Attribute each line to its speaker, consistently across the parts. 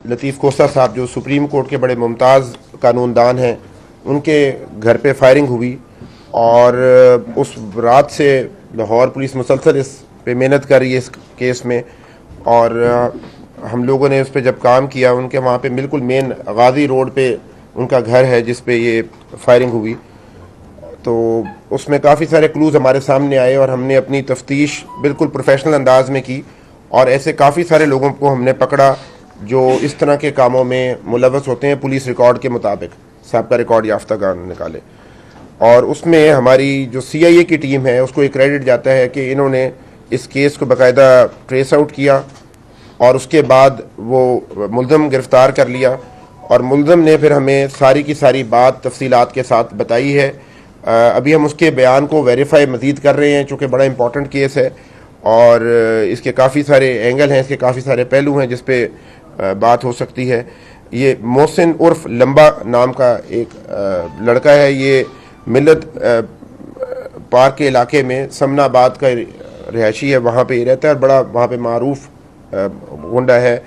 Speaker 1: لطیف کوسہ صاحب جو supreme court کے بڑے ممتاز قانون دان ہیں، ان کے گھر پہ فائرنگ ہوئی اور اس رات سے لاہور پولیس مسلسل اس پہ محنت کر رہی ہے اس کیس میں، اور ہم لوگوں نے اس پہ جب کام کیا، ان کے وہاں پہ بالکل مین غازی روڈ پہ ان کا گھر ہے جس پہ یہ فائرنگ ہوئی، تو اس میں کافی سارے کلوز ہمارے سامنے آئے اور ہم نے اپنی تفتیش بالکل پروفیشنل انداز میں کی اور ایسے کافی سارے لوگوں کو ہم نے پکڑا جو اس طرح کے کاموں میں ملوث ہوتے ہیں پولیس ریکارڈ کے مطابق، سابقہ ریکارڈ یافتہ گان نکالے، اور اس میں ہماری جو CIA کی ٹیم ہے اس کو ایک کریڈٹ جاتا ہے کہ انہوں نے اس کیس کو باقاعدہ ٹریس آؤٹ کیا اور اس کے بعد وہ ملزم گرفتار کر لیا، اور ملزم نے پھر ہمیں ساری کی ساری بات تفصیلات کے ساتھ بتائی ہے۔ ابھی ہم اس کے بیان کو ویریفائی مزید کر رہے ہیں چونکہ بڑا امپورٹنٹ کیس ہے اور اس کے کافی سارے اینگل ہیں، اس کے کافی سارے پہلو ہیں جس پہ بات ہو سکتی ہے۔ یہ محسن عرف لمبا نام کا ایک لڑکا ہے، یہ ملت پارک کے علاقے میں سمنا آباد کا رہائشی ہے، وہاں پہ یہ رہتا ہے اور بڑا وہاں پہ معروف گنڈا ہے،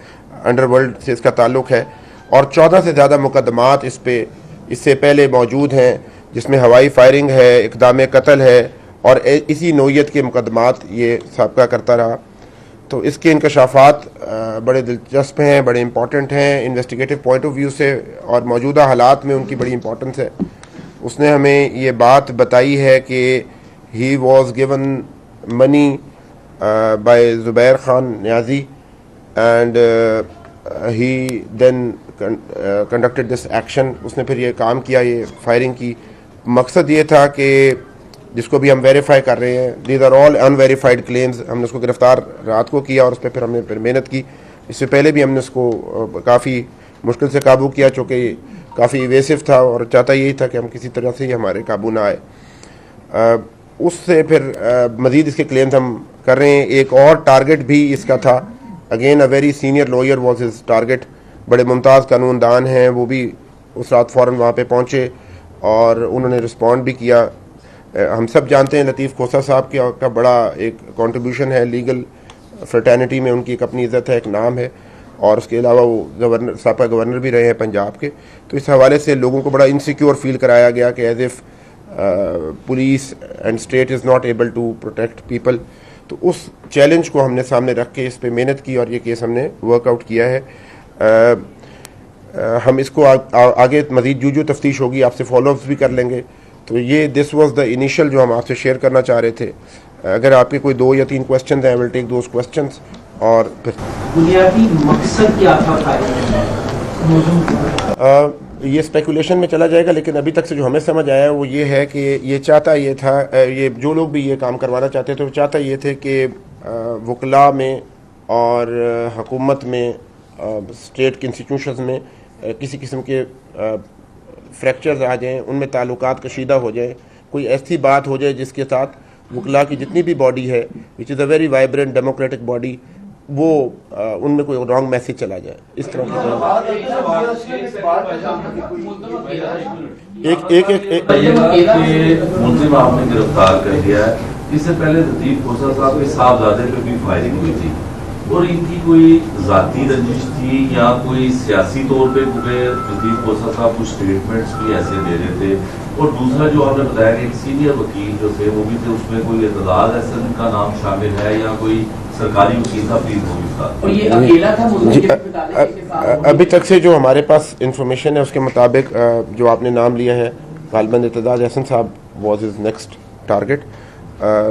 Speaker 1: انڈر ورلڈ سے اس کا تعلق ہے، اور 14 سے زیادہ مقدمات اس پہ اس سے پہلے موجود ہیں، جس میں ہوائی فائرنگ ہے، اقدام قتل ہے، اور اسی نوعیت کے مقدمات یہ سابقہ کرتا رہا۔ تو اس کے انکشافات بڑے دلچسپ ہیں، بڑے امپورٹنٹ ہیں انویسٹیگیٹو پوائنٹ آف ویو سے، اور موجودہ حالات میں ان کی بڑی امپورٹنس ہے۔ اس نے ہمیں یہ بات بتائی ہے کہ he was given money by Zubair Khan Niazi and he then conducted this action. اس نے پھر یہ کام کیا، یہ فائرنگ کی۔ مقصد یہ تھا کہ جس کو بھی ہم ویریفائی کر رہے ہیں، these are all unverified claims, ہم نے اس کو گرفتار رات کو کیا اور اس پہ پھر ہم نے پھر محنت کی۔ اس سے پہلے بھی ہم نے اس کو کافی مشکل سے قابو کیا چونکہ کافی ایویسو تھا اور چاہتا یہی تھا کہ ہم کسی طرح سے ہی ہمارے قابو نہ آئے۔ اس سے پھر مزید اس کے کلیمز ہم کر رہے ہیں۔ ایک اور ٹارگٹ بھی اس کا تھا، again a very senior lower was his target, بڑے ممتاز قانون دان ہیں، وہ بھی اس رات فوراً وہاں پہ پہنچے اور انہوں نے رسپونڈ بھی کیا۔ ہم سب جانتے ہیں لطیف کوسہ صاحب کا بڑا ایک کنٹریبیوشن ہے لیگل فرٹرنیٹی میں، ان کی ایک اپنی عزت ہے، ایک نام ہے، اور اس کے علاوہ وہ سابقہ گورنر بھی رہے ہیں پنجاب کے۔ تو اس حوالے سے لوگوں کو بڑا انسیکیور فیل کرایا گیا کہ as if police and state is not able to protect people. تو اس چیلنج کو ہم نے سامنے رکھ کے اس پہ محنت کی اور یہ کیس ہم نے ورک آؤٹ کیا ہے۔ ہم اس کو آگے مزید جو تفتیش ہوگی آپ سے فالو اپس بھی کر لیں گے۔ تو یہ دس واز دا انیشل جو ہم آپ سے شیئر کرنا چاہ رہے تھے۔ اگر آپ کے کوئی 2 یا 3 کویسچنز ہیں، I will take those questions۔ اور پھر
Speaker 2: بنیادی مقصد کیا تھا؟
Speaker 1: یہ اسپیکولیشن میں چلا جائے گا، لیکن ابھی تک سے جو ہمیں سمجھ آیا وہ یہ ہے کہ یہ چاہتا یہ تھا، یہ جو لوگ بھی یہ کام کروانا چاہتے تھے وہ چاہتا یہ تھے کہ وکلاء میں اور حکومت میں، اسٹیٹ کے انسٹیٹیوشنز میں کسی قسم کے فریکچرز آ جائیں، ان میں تعلقات کشیدہ ہو جائیں، کوئی ایسی بات ہو جائے جس کے ساتھ وکلاء کی جتنی بھی باڈی ہے which is a very vibrant democratic body, وہ ان میں کوئی رانگ میسج چلا جائے، اس طرح کی
Speaker 3: ملزم آپ نے گرفتار کر لیا ہے۔ اس سے پہلے لطیف کوسہ صاحب کے صاحبزادے پہ بھی فائرنگ ہوئی تھی، اور ان کی کوئی ذاتی رنجش تھی یا کوئی سیاسی طور پہ، کیونکہ لطیف کوسہ صاحب کچھ اسٹیٹمنٹس بھی ایسے دے رہے تھے، اور دوسرا جو آپ نے بتایا کہ ایک سینئر وکیل جو تھے وہ بھی تھے، اس میں کوئی اعتزاز احسن کا نام شامل ہے یا کوئی سرکاری وکیل کا پلیز ہو بھی تھا؟
Speaker 2: اور یہ اکیلا تھا؟
Speaker 1: ابھی تک سے جو ہمارے پاس انفارمیشن ہے اس کے مطابق جو آپ نے نام لیا ہے غالباً اعتزاز احسن صاحب واز ہز نیکسٹ ٹارگٹ،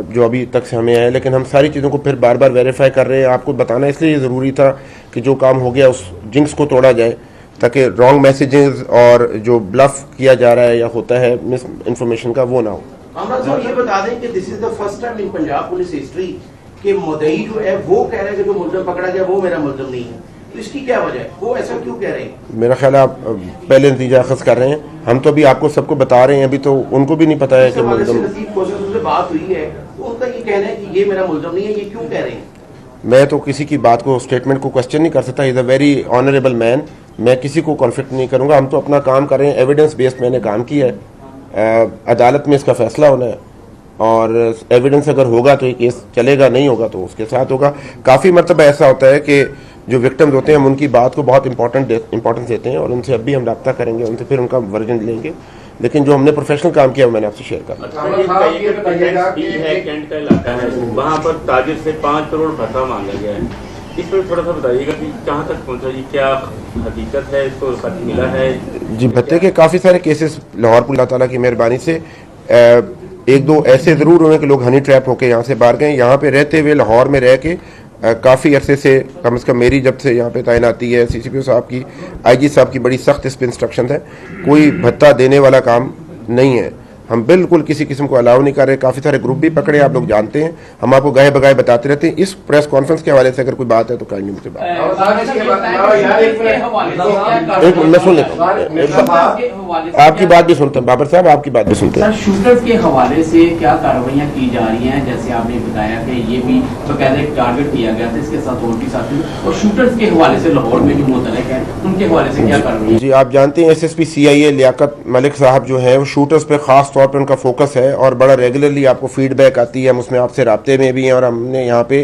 Speaker 1: جو ابھی تک سے ہمیں ہے، لیکن ہم ساری چیزوں کو پھر بار بار ویریفائی کر رہے ہیں۔ آپ کو بتانا اس لیے یہ ضروری تھا کہ جو کام ہو گیا اس جنکس کو توڑا جائے، تاکہ رانگ میسیجز اور جو بلف کیا جا رہا ہے یا ہوتا ہے مس انفارمیشن کا وہ نہ ہو۔
Speaker 4: عامر صاحب یہ بتا دیں کہ this is the first time in Punjab police history کہ مدعی جو ہے وہ کہہ رہے ہیں کہ جو ملزم پکڑا گیا وہ میرا ملزم نہیں ہے، تو اس کی کیا وجہ ہے؟ وہ ایسا کیوں کہہ رہے ہیں؟
Speaker 1: میرا خیال ہے آپ پہلے نتیجہ اخذ کر رہے ہیں، ہم تو ابھی آپ کو سب کو بتا رہے ہیں، ابھی تو ان کو بھی نہیں پتا ہے کہ ملزم۔
Speaker 4: لطیف کوسہ سے بات ہوئی ہے تو ان کا یہ کہنا ہے کہ یہ میرا ملزم نہیں ہے، یہ کیوں کہہ رہے ہیں؟
Speaker 1: میں تو کسی کی بات کو اسٹیٹمنٹ کو کوشچن نہیں کر سکتا، از اے ویری آنریبل مین، میں کسی کو کانفلکٹ نہیں کروں گا۔ ہم تو اپنا کام کر رہے ہیں، ایویڈنس بیسڈ میں نے کام کیا ہے، عدالت میں اس کا فیصلہ ہونا ہے، اور ایویڈنس اگر ہوگا تو یہ کیس چلے گا، نہیں ہوگا تو اس کے ساتھ ہوگا۔ کافی مرتبہ ایسا ہوتا ہے کہ جو وکٹمز ہوتے ہیں ہم ان کی بات کو بہت امپورٹنس دیتے ہیں اور ان سے اب بھی ہم رابطہ کریں گے, ان سے پھر ان کا ورژن لیں گے, لیکن جو ہم نے پروفیشنل کام کیا وہ میں نے آپ سے شیئر کر
Speaker 5: کینٹ کا علاقہ ہے, وہاں پر تاجر سے 5 کروڑ بھتہ مانگا گیا ہے, اس پر تھوڑا سا بتائیے گا کہ کہاں تک پہنچا, یہ کیا حقیقت ہے, اس کو خط ملا ہے؟
Speaker 1: جی, بھتے کے کافی سارے کیسز لاہور پولیس اللہ تعالیٰ کی مہربانی سے ایک دو ایسے ضرور ہوئے کہ لوگ ہنی ٹریپ ہو کے یہاں سے باہر گئے. یہاں پہ رہتے ہوئے لاہور میں رہ کے کافی عرصے سے, کم از کم میری جب سے یہاں پہ تعیناتی ہے, سی سی پی او صاحب کی, آئی جی صاحب کی بڑی سخت اس پہ انسٹرکشن ہے, کوئی بھتہ دینے والا کام نہیں ہے. ہم بالکل کسی قسم کو الاؤ نہیں کر رہے. کافی سارے گروپ بھی پکڑے, آپ لوگ جانتے ہیں, ہم آپ کو گاہے بگاہے بتاتے رہتے ہیں. اس پریس کانفرنس کے حوالے سے اگر کوئی بات ہے تو کائنڈلی مجھ سے بات. میں سن لیتا ہوں, آپ کی بات بھی سنتے ہیں بابر صاحب, آپ کی بات بھی سنتے ہیں.
Speaker 2: شوٹرز کے حوالے سے کیا کارروائیاں کی جا رہی ہیں؟ جیسے آپ نے بتایا کہ یہ بھی باقاعدہ ایک ٹارگٹ کیا گیا تھا, اس کے ساتھ اور بھی ساتھی, اور شوٹرز کے حوالے سے لاہور میں جو متعلق ہیں ان کے حوالے سے کیا کارروائیاں؟
Speaker 1: جی, آپ جانتے ہیں ایس ایس پی سی آئی اے لیاقت ملک صاحب جو ہیں وہ شوٹرز پہ خاص طور پہ ان کا فوکس ہے اور بڑا ریگولرلی آپ کو فیڈ بیک آتی ہے. ہم اس میں آپ سے رابطے میں بھی ہیں اور ہم نے یہاں پہ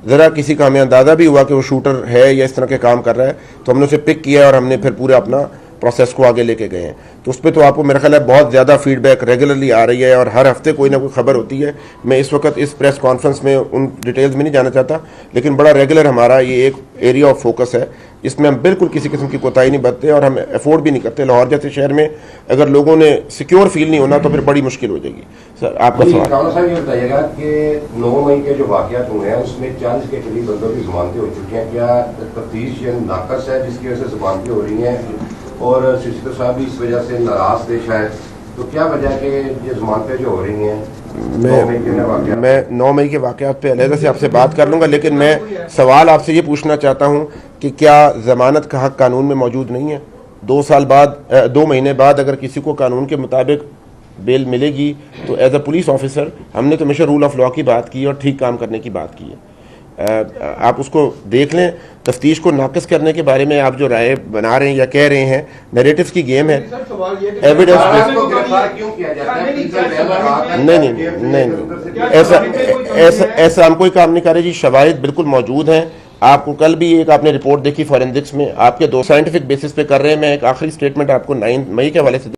Speaker 1: ذرا کسی کا ہمیں اندازہ بھی ہوا کہ وہ شوٹر ہے یا اس طرح کے کام کر رہا ہے تو ہم نے اسے پک کیا اور ہم نے پھر پورا اپنا پروسیس کو آگے لے کے گئے ہیں. تو اس پہ تو آپ کو میرا خیال ہے بہت زیادہ فیڈ بیک ریگولرلی آ رہی ہے اور ہر ہفتے کوئی نہ کوئی خبر ہوتی ہے. میں اس وقت اس پریس کانفرنس میں ان ڈیٹیلز میں نہیں جانا چاہتا, لیکن بڑا ریگولر ہمارا یہ ایک ایریا آف فوکس ہے جس میں ہم بالکل کسی قسم کی کوتاہی نہیں برتتے اور ہم افورڈ بھی نہیں کرتے. لاہور جیسے شہر میں اگر لوگوں نے سیکیور فیل نہیں ہونا تو پھر بڑی مشکل ہو جائے گی. سر آپ کا سوال.
Speaker 6: رانا صاحب یہ بتائیے گا کہ 9 مئی کے جو واقعات ہوئے ہیں اس میں 40 کے قریب بندوں کی ضمانتیں ہو چکی ہیں, کیا تفتیش ناقص ہے جس کی وجہ سے ضمانتیں ہو رہی ہیں, اور سی سی پی او صاحب بھی اس وجہ سے ناراض تھے شاید, تو کیا وجہ ہے کہ یہ ضمانتیں جو ہو رہی ہیں؟
Speaker 1: میں 9 مئی کے واقعات پہ علیحدہ سے آپ سے بات کر لوں گا, لیکن میں سوال آپ سے یہ پوچھنا چاہتا ہوں کہ کیا ضمانت کا حق قانون میں موجود نہیں ہے؟ 2 مہینے بعد اگر کسی کو قانون کے مطابق بیل ملے گی تو ایز اے پولیس آفیسر ہم نے تو ہمیشہ رول آف لا کی بات کی اور ٹھیک کام کرنے کی بات کی ہے. آپ اس کو دیکھ لیں. تفتیش کو ناقص کرنے کے بارے میں آپ جو رائے بنا رہے ہیں یا کہہ رہے ہیں, نیریٹوز کی گیم ہے. نہیں, ایسا ہم کوئی کام نہیں کر رہے جی. شواہد بالکل موجود ہیں. آپ کو کل بھی ایک آپ نے رپورٹ دیکھی فورینسکس میں, آپ کے 2 سائنٹیفک بیسس پہ کر رہے ہیں. میں ایک آخری سٹیٹمنٹ آپ کو 9 مئی کے حوالے سے